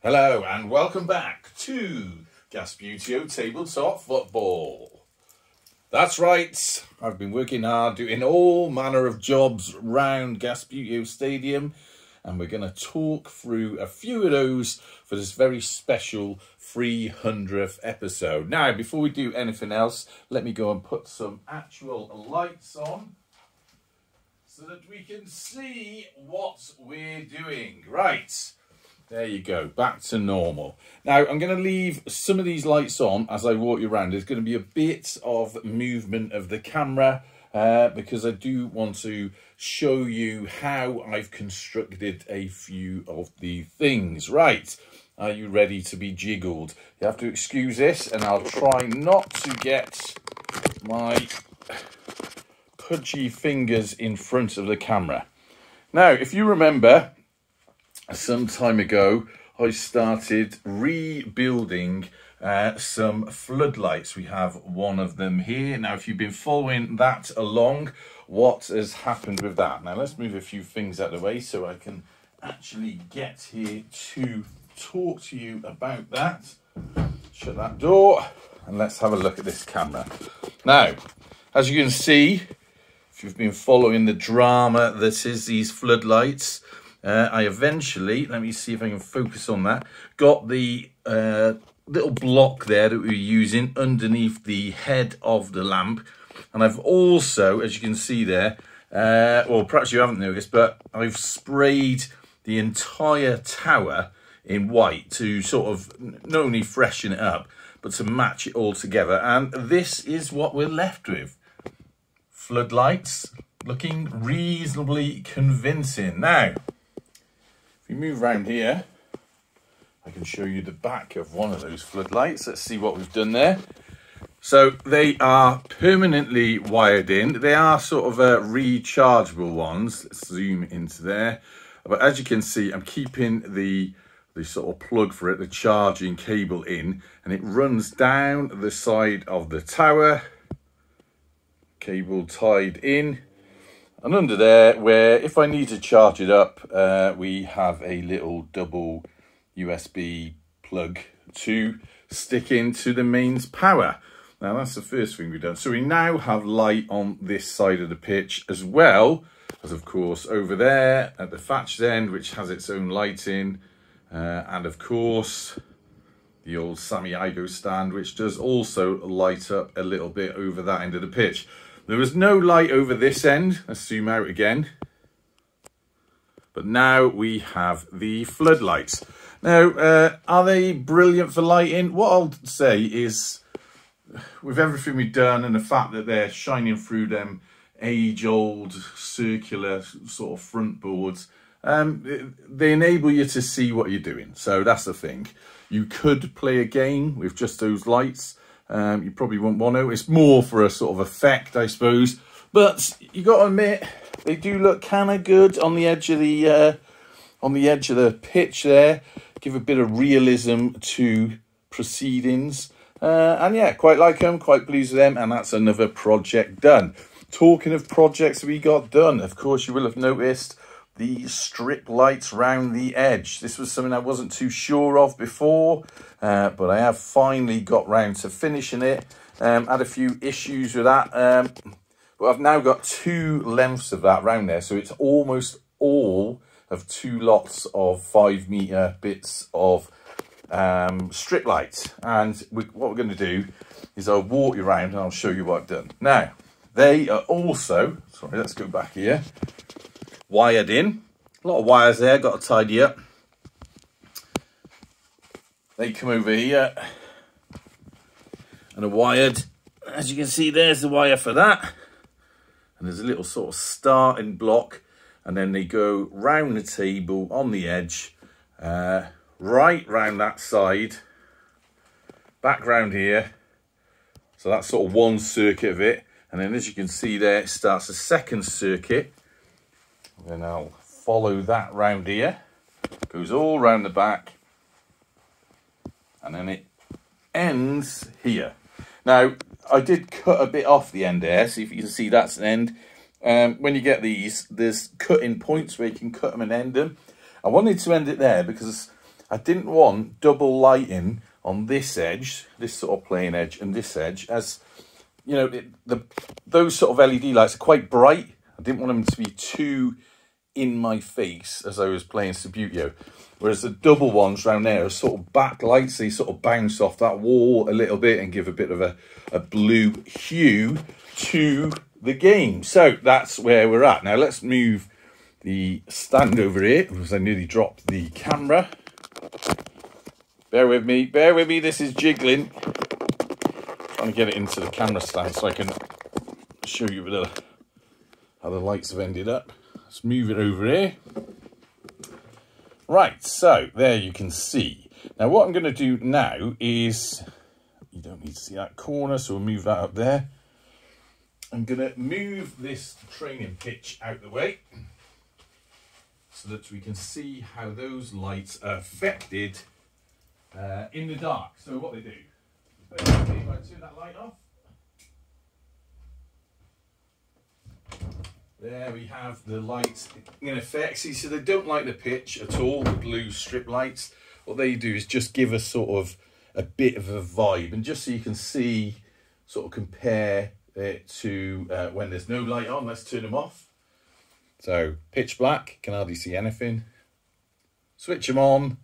Hello and welcome back to Gasputio Tabletop Football. That's right, I've been working hard doing all manner of jobs round Gasputio Stadium, and we're going to talk through a few of those for this very special 300th episode. Now, before we do anything else, let me go and put some actual lights on so that we can see what we're doing. Right. There you go, back to normal. Now, I'm going to leave some of these lights on as I walk you around. There's going to be a bit of movement of the camera because I do want to show you how I've constructed a few of the things. Right, are you ready to be jiggled? You have to excuse this, and I'll try not to get my pudgy fingers in front of the camera. Now, if you remember, some time ago, I started rebuilding some floodlights. We have one of them here. Now, if you've been following that along, what has happened with that? Now, let's move a few things out of the way so I can actually get here to talk to you about that. Shut that door and let's have a look at this camera. Now, as you can see, if you've been following the drama that is these floodlights, I eventually, let me see if I can focus on that, got the little block there that we were using underneath the head of the lamp. And I've also, as you can see there, well, perhaps you haven't noticed, but I've sprayed the entire tower in white to sort of not only freshen it up, but to match it all together. And this is what we're left with. Floodlights looking reasonably convincing. Now, if you move around here, I can show you the back of one of those floodlights. Let's see what we've done there. So they are permanently wired in. They are sort of rechargeable ones. Let's zoom into there. But as you can see, I'm keeping the sort of plug for it, the charging cable in, and it runs down the side of the tower. Cable tied in. And under there, where if I need to charge it up, we have a little double USB plug to stick into the mains power. Now, that's the first thing we've done. So we now have light on this side of the pitch, as well as, of course, over there at the thatched end, which has its own lighting. And, of course, the old Sammy Igo stand, which does also light up a little bit over that end of the pitch. There was no light over this end. Let's zoom out again. But now we have the floodlights. Now, are they brilliant for lighting? What I'll say is, with everything we've done and the fact that they're shining through them age-old circular sort of front boards, they enable you to see what you're doing. So that's the thing. You could play a game with just those lights. You probably won't want to. It's more for a sort of effect, I suppose. But you got to admit, they do look kind of good on the edge of the pitch there. Give a bit of realism to proceedings. And yeah, quite like them, quite pleased with them. And that's another project done. Talking of projects we got done, of course, you will have noticed the strip lights round the edge. This was something I wasn't too sure of before, but I have finally got round to finishing it. Had a few issues with that, but I've now got two lengths of that round there, so it's almost all of two lots of 5 metre bits of strip lights. And what we're going to do is I'll walk you around and I'll show you what I've done. Now, they are also, sorry, let's go back here, wired in. A lot of wires there, got to tidy up. They come over here and are wired. As you can see, there's the wire for that. And there's a little sort of starting block. And then they go round the table on the edge, right round that side, back round here. So that's sort of one circuit of it. And then as you can see there, it starts a second circuit. Then I'll follow that round here. Goes all round the back. And then it ends here. Now, I did cut a bit off the end there. See if you can see that's an end. When you get these, there's cutting points where you can cut them and end them. I wanted to end it there because I didn't want double lighting on this edge, this sort of plain edge, and this edge, as you know, those sort of LED lights are quite bright. I didn't want them to be too in my face as I was playing Subbuteo, whereas the double ones round there are sort of backlights. They sort of bounce off that wall a little bit and give a bit of a blue hue to the game. So that's where we're at. Now let's move the stand over here, because I nearly dropped the camera. Bear with me, this is jiggling. Trying to get it into the camera stand so I can show you how the lights have ended up. Let's move it over here. Right, so there you can see. Now what I'm going to do now is, you don't need to see that corner, so we'll move that up there. I'm going to move this training pitch out the way so that we can see how those lights are affected in the dark. So what they do, basically, if I turn that light off, there we have the lights in effect. See, so they don't light the pitch at all, the blue strip lights. What they do is just give us sort of a bit of a vibe, and just so you can see, sort of compare it to when there's no light on. Let's turn them off. So pitch black, can hardly see anything. Switch them on,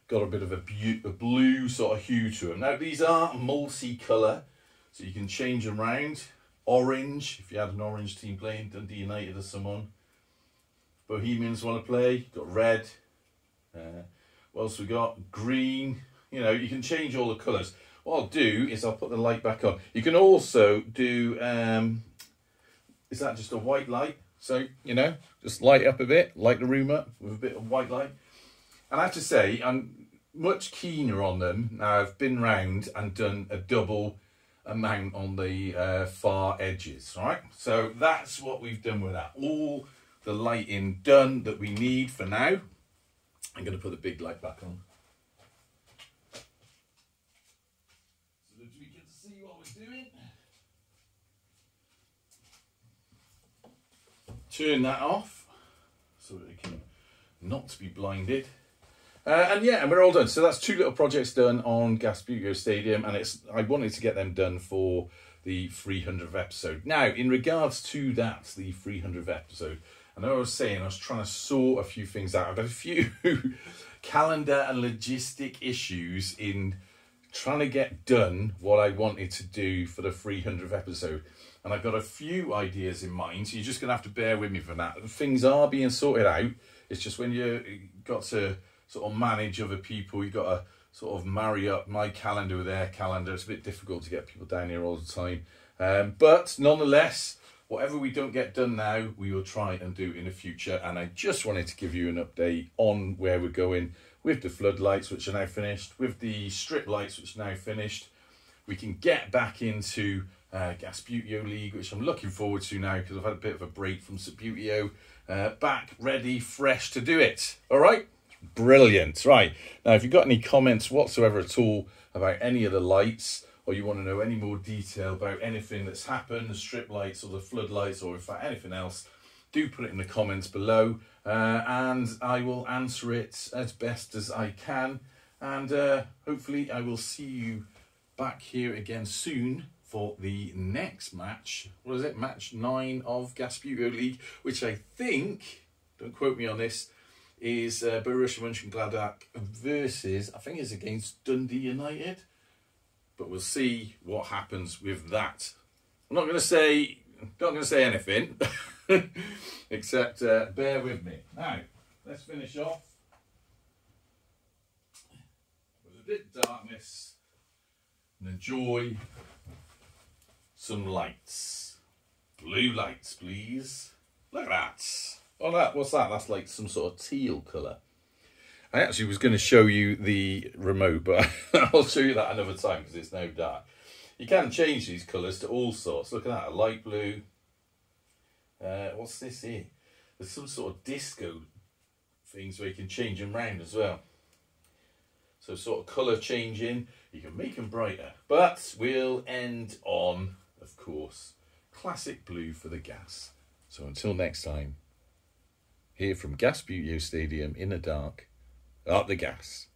got a bit of a blue sort of hue to them. Now these are multicolour, so you can change them around. Orange, if you had an orange team playing, Dundee United or someone. Bohemians want to play, got red. What else we got? Green. You know, you can change all the colours. What I'll do is I'll put the light back on. You can also do, is that just a white light? So, you know, just light it up a bit, light the room up with a bit of white light. And I have to say, I'm much keener on them. Now, I've been round and done a double amount on the far edges, right? So that's what we've done with that. All the lighting done that we need for now. I'm going to put the big light back on so that we can see what we're doing. Turn that off so that it can not be blinded. And yeah, and we're all done. So that's 2 little projects done on Gasputio Stadium, and I wanted to get them done for the 300th episode. Now, in regards to that, the 300th episode, I know I was saying I was trying to sort a few things out. I've got a few calendar and logistic issues in trying to get done what I wanted to do for the 300th episode. And I've got a few ideas in mind, so you're just going to have to bear with me for that. Things are being sorted out. It's just when you got to sort of manage other people, you got to sort of marry up my calendar with their calendar. It's a bit difficult to get people down here all the time. But nonetheless, whatever we don't get done now, we will try and do in the future. And I just wanted to give you an update on where we're going with the floodlights, which are now finished, with the strip lights, which are now finished. We can get back into Gasputio League, which I'm looking forward to now because I've had a bit of a break from Subbuteo. Back, ready, fresh to do it. All right? Brilliant. Right. Now, if you've got any comments whatsoever at all about any of the lights, or you want to know any more detail about anything that's happened, the strip lights or the floodlights, or in fact anything else, do put it in the comments below, and I will answer it as best as I can. And hopefully I will see you back here again soon for the next match. What is it? Match 9 of Gasputio League, which I think, don't quote me on this, is Borussia Mönchengladbach versus, I think it's against Dundee United. But we'll see what happens with that. I'm not going to say anything, except bear with me. Now, let's finish off with a bit of darkness and enjoy some lights. Blue lights, please. Look at that. Oh, what's that? That's like some sort of teal colour. I actually was going to show you the remote, but I'll show you that another time because it's now dark. You can change these colours to all sorts. Look at that, a light blue. What's this here? There's some sort of disco things where you can change them round as well. So sort of colour changing. You can make them brighter. But we'll end on, of course, classic blue for the gas. So until next time, here from Gasputio Stadium in the dark, Up the gas.